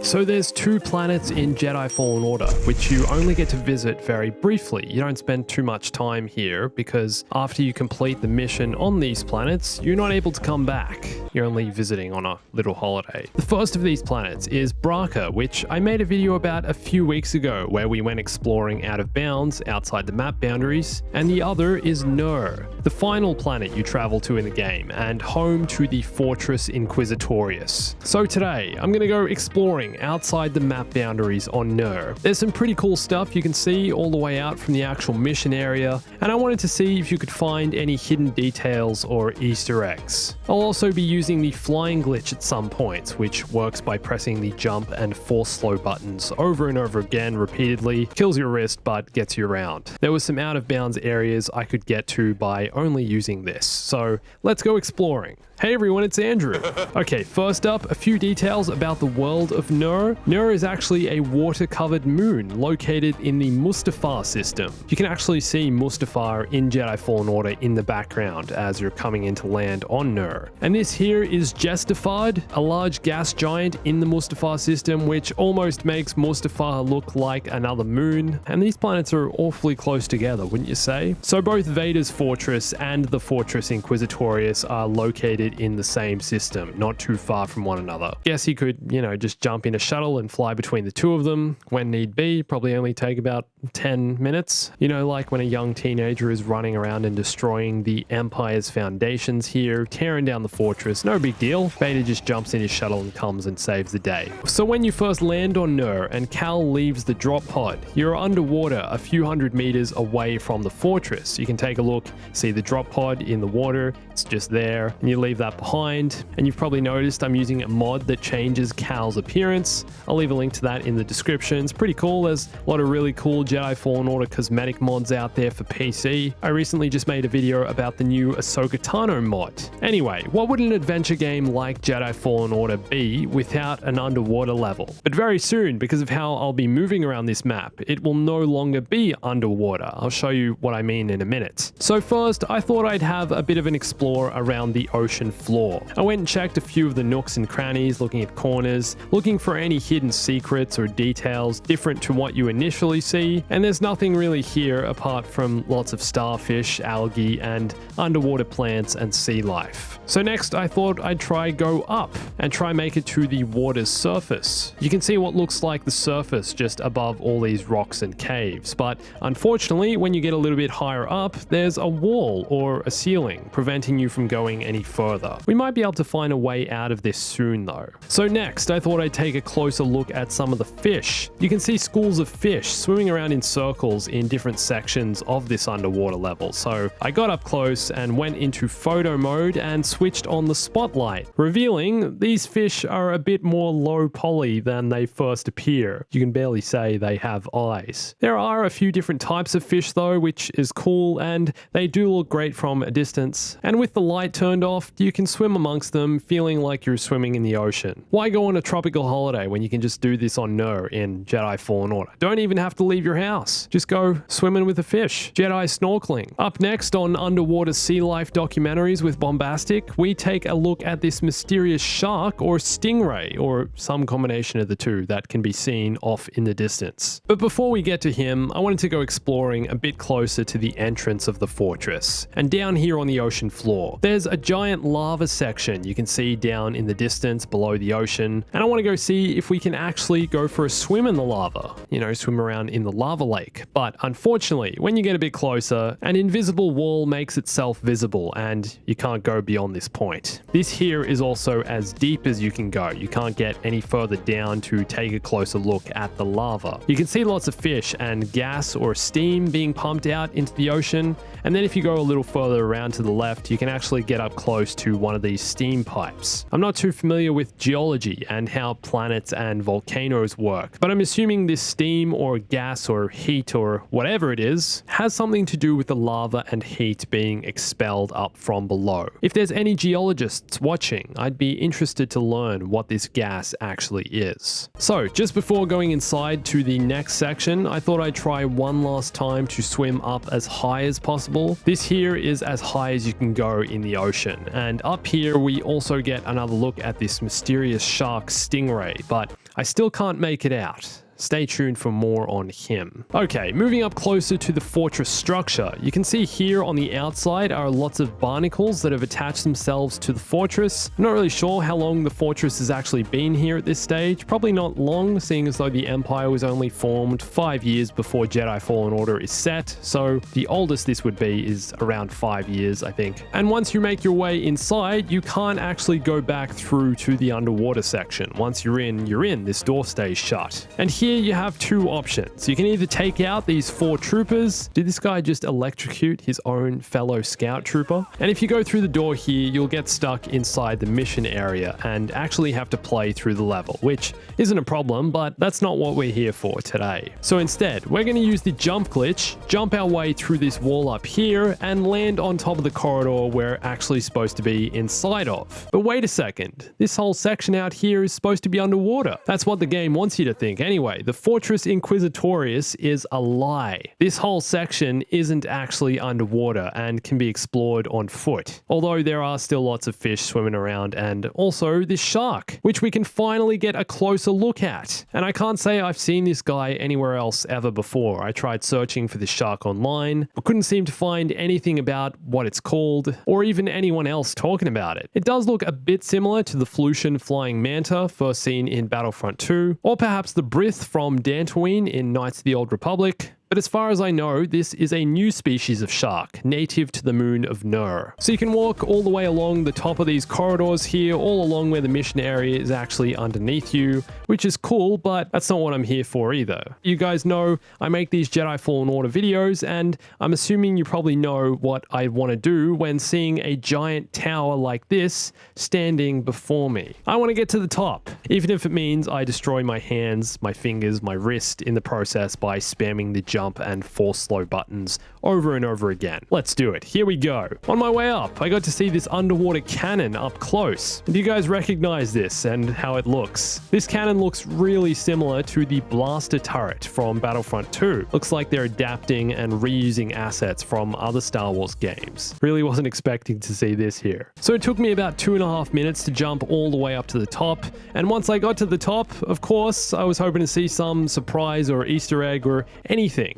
So there's two planets in Jedi Fallen Order, which you only get to visit very briefly. You don't spend too much time here because after you complete the mission on these planets, you're not able to come back. You're only visiting on a little holiday. The first of these planets is Bracca, which I made a video about a few weeks ago where we went exploring out of bounds outside the map boundaries, and the other is Nur, the final planet you travel to in the game and home to the Fortress Inquisitorius. So today, I'm going to go exploring outside the map boundaries on Nur. There's some pretty cool stuff you can see all the way out from the actual mission area, and I wanted to see if you could find any hidden details or Easter eggs. I'll also be using the flying glitch at some points, which works by pressing the jump and force slow buttons over and over again repeatedly, kills your wrist but gets you around. There was some out of bounds areas I could get to by only using this, so let's go exploring. Hey everyone, it's Andrew. Okay, first up, a few details about the world of Nur. Nur is actually a water-covered moon located in the Mustafar system. You can actually see Mustafar in Jedi Fallen Order in the background as you're coming into land on Nur. And this here is Jestifad, a large gas giant in the Mustafar system, which almost makes Mustafar look like another moon. And these planets are awfully close together, wouldn't you say? So both Vader's fortress and the Fortress Inquisitorius are located in the same system, not too far from one another. Guess you could, just jump in a shuttle and fly between the two of them when need be. Probably only take about 10 minutes. Like when a young teenager is running around and destroying the Empire's foundations here, tearing down the fortress, no big deal. Vader just jumps in his shuttle and comes and saves the day. So when you first land on Nur and Cal leaves the drop pod, you're underwater a few hundred meters away from the fortress. You can take a look, see the drop pod in the water, it's just there, and you leave that behind. And you've probably noticed I'm using a mod that changes Cal's appearance. I'll leave a link to that in the description. It's pretty cool. There's a lot of really cool Jedi Fallen Order cosmetic mods out there for PC. I recently just made a video about the new Ahsoka Tano mod. Anyway, what would an adventure game like Jedi Fallen Order be without an underwater level? But very soon, because of how I'll be moving around this map, it will no longer be underwater. I'll show you what I mean in a minute. So first, I thought I'd have a bit of an explore around the ocean floor. I went and checked a few of the nooks and crannies, looking at corners, looking for any hidden secrets or details different to what you initially see, and there's nothing really here apart from lots of starfish, algae, and underwater plants and sea life. So next, I thought I'd try go up and try make it to the water's surface. You can see what looks like the surface just above all these rocks and caves, but unfortunately, when you get a little bit higher up, there's a wall or a ceiling preventing you from going any further. We might be able to find a way out of this soon though. So next, I thought I'd take a closer look at some of the fish. You can see schools of fish swimming around in circles in different sections of this underwater level. So I got up close and went into photo mode and switched on the spotlight, revealing these fish are a bit more low poly than they first appear. You can barely say they have eyes. There are a few different types of fish though, which is cool, and they do look great from a distance. And with the light turned off, you can swim amongst them feeling like you're swimming in the ocean. Why go on a tropical holiday when you can just do this on Nur in Jedi Fallen Order? Don't even have to leave your house. Just go swimming with a fish. Jedi snorkeling. Up next on underwater sea life documentaries with Bombastic, we take a look at this mysterious shark or stingray, or some combination of the two that can be seen off in the distance. But before we get to him, I wanted to go exploring a bit closer to the entrance of the fortress. And down here on the ocean floor, there's a giant lava section you can see down in the distance below the ocean, and I want to go see if we can actually go for a swim in the lava, swim around in the lava lake. But unfortunately, when you get a bit closer, an invisible wall makes itself visible and you can't go beyond this point. This here is also as deep as you can go. You can't get any further down to take a closer look at the lava. You can see lots of fish and gas or steam being pumped out into the ocean, and then if you go a little further around to the left, you can actually get up close to one of these steam pipes. I'm not too familiar with geology and how planets and volcanoes work, but I'm assuming this steam or gas or or heat or whatever it is has something to do with the lava and heat being expelled up from below. If there's any geologists watching, I'd be interested to learn what this gas actually is. So just before going inside to the next section, I thought I'd try one last time to swim up as high as possible. This here is as high as you can go in the ocean, and up here we also get another look at this mysterious shark stingray, but I still can't make it out. Stay tuned for more on him. Okay, moving up closer to the fortress structure, you can see here on the outside are lots of barnacles that have attached themselves to the fortress. I'm not really sure how long the fortress has actually been here at this stage. Probably not long, seeing as though the Empire was only formed 5 years before Jedi Fallen Order is set, so the oldest this would be is around 5 years, I think. And once you make your way inside, you can't actually go back through to the underwater section. Once you're in, this door stays shut. And here you have two options. You can either take out these 4 troopers. Did this guy just electrocute his own fellow scout trooper? And if you go through the door here, you'll get stuck inside the mission area and actually have to play through the level, which isn't a problem, but that's not what we're here for today. So instead, we're going to use the jump glitch, jump our way through this wall up here, and land on top of the corridor we're actually supposed to be inside of. But wait a second, this whole section out here is supposed to be underwater. That's what the game wants you to think anyway. The Fortress Inquisitorius is a lie. This whole section isn't actually underwater and can be explored on foot, although there are still lots of fish swimming around and also this shark, which we can finally get a closer look at. And I can't say I've seen this guy anywhere else ever before. I tried searching for this shark online, but couldn't seem to find anything about what it's called or even anyone else talking about it. It does look a bit similar to the Felucian flying manta first seen in Battlefront 2, or perhaps the Brith from Dantooine in Knights of the Old Republic. But as far as I know, this is a new species of shark, native to the moon of Nur. So you can walk all the way along the top of these corridors here, all along where the mission area is actually underneath you, which is cool, but that's not what I'm here for either. You guys know I make these Jedi Fallen Order videos, and I'm assuming you probably know what I want to do when seeing a giant tower like this standing before me. I want to get to the top, even if it means I destroy my hands, my fingers, my wrist in the process by spamming the jump and force slow buttons over and over again. Let's do it. Here we go. On my way up, I got to see this underwater cannon up close. Do you guys recognize this and how it looks? This cannon looks really similar to the blaster turret from Battlefront 2. Looks like they're adapting and reusing assets from other Star Wars games. Really wasn't expecting to see this here. So it took me about 2.5 minutes to jump all the way up to the top. And once I got to the top, of course, I was hoping to see some surprise or Easter egg or anything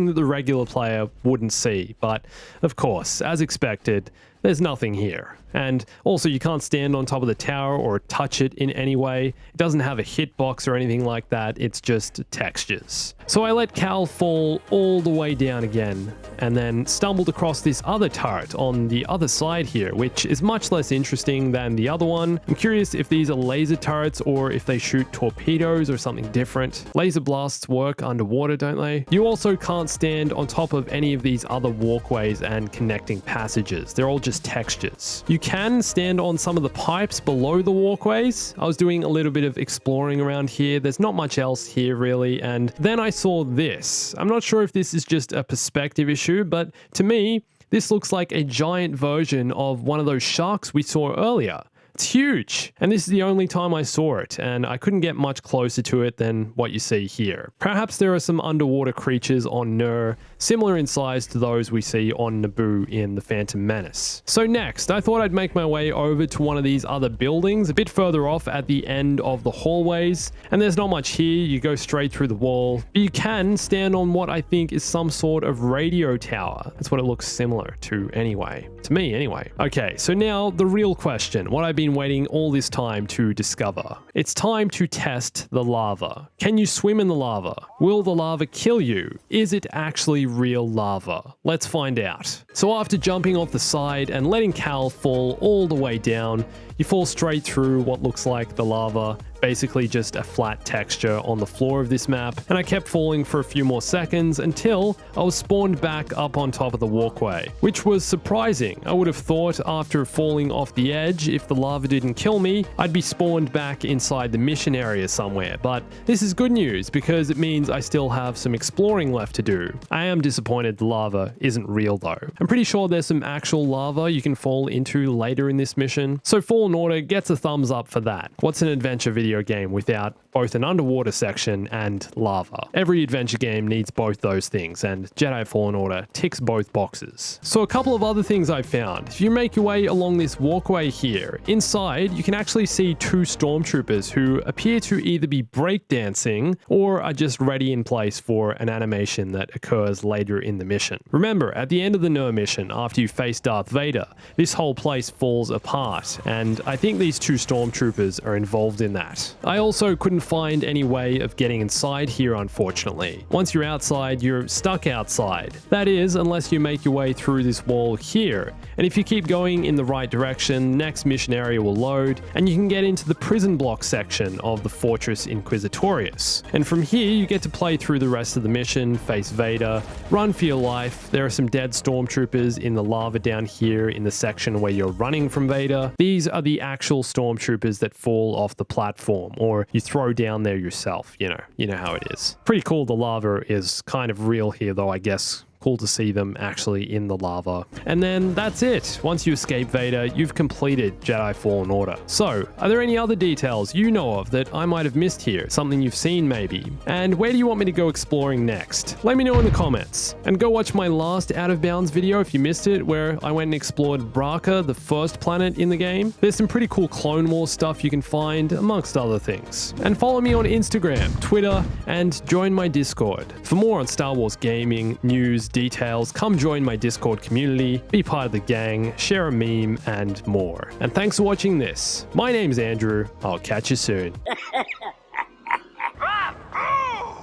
that the regular player wouldn't see. But of course, as expected, there's nothing here. And also you can't stand on top of the tower or touch it in any way. It doesn't have a hitbox or anything like that. It's just textures. So I let Cal fall all the way down again and then stumbled across this other turret on the other side here, which is much less interesting than the other one. I'm curious if these are laser turrets or if they shoot torpedoes or something different. Laser blasts work underwater, don't they? You also can't stand on top of any of these other walkways and connecting passages. They're all just textures. You can stand on some of the pipes below the walkways. I was doing a little bit of exploring around here. There's not much else here really. And then I saw this. I'm not sure if this is just a perspective issue, but to me, this looks like a giant version of one of those sharks we saw earlier. It's huge, and this is the only time I saw it, and I couldn't get much closer to it than what you see here. Perhaps there are some underwater creatures on Nur, similar in size to those we see on Naboo in The Phantom Menace. So next, I thought I'd make my way over to one of these other buildings, a bit further off at the end of the hallways, and there's not much here. You go straight through the wall, but you can stand on what I think is some sort of radio tower. That's what it looks similar to anyway. To me, anyway. Okay, so now the real question, what I've been waiting all this time to discover. It's time to test the lava. Can you swim in the lava? Will the lava kill you? Is it actually real lava? Let's find out. So after jumping off the side and letting Cal fall all the way down, you fall straight through what looks like the lava, basically just a flat texture on the floor of this map, and I kept falling for a few more seconds until I was spawned back up on top of the walkway, which was surprising. I would have thought after falling off the edge, if the lava didn't kill me, I'd be spawned back inside the mission area somewhere, but this is good news because it means I still have some exploring left to do. I am disappointed the lava isn't real though. I'm pretty sure there's some actual lava you can fall into later in this mission, so Fallen Order gets a thumbs up for that. What's an adventure video game without both an underwater section and lava? Every adventure game needs both those things, and Jedi Fallen Order ticks both boxes. So a couple of other things I found. If you make your way along this walkway here, inside you can actually see two stormtroopers who appear to either be breakdancing or are just ready in place for an animation that occurs later in the mission. Remember, at the end of the Nur mission, after you face Darth Vader, this whole place falls apart, and I think these two stormtroopers are involved in that. I also couldn't find any way of getting inside here, unfortunately. Once you're outside, you're stuck outside. That is, unless you make your way through this wall here. And if you keep going in the right direction, next mission area will load, and you can get into the prison block section of the Fortress Inquisitorius. And from here, you get to play through the rest of the mission, face Vader, run for your life. There are some dead stormtroopers in the lava down here in the section where you're running from Vader. These are the actual stormtroopers that fall off the platform, or you throw down there yourself. You know how it is. Pretty cool the lava is kind of real here though, I guess. Cool to see them actually in the lava. And then that's it. Once you escape Vader, you've completed Jedi Fallen Order. So, are there any other details you know of that I might have missed here? Something you've seen maybe? And where do you want me to go exploring next? Let me know in the comments. And go watch my last Out of Bounds video if you missed it, where I went and explored Bracca, the first planet in the game. There's some pretty cool Clone Wars stuff you can find, amongst other things. And follow me on Instagram, Twitter, and join my Discord. For more on Star Wars gaming, news, details, come join my Discord community, be part of the gang, share a meme, and more. And thanks for watching this. My name's Andrew. I'll catch you soon.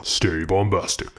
Stay bombastic.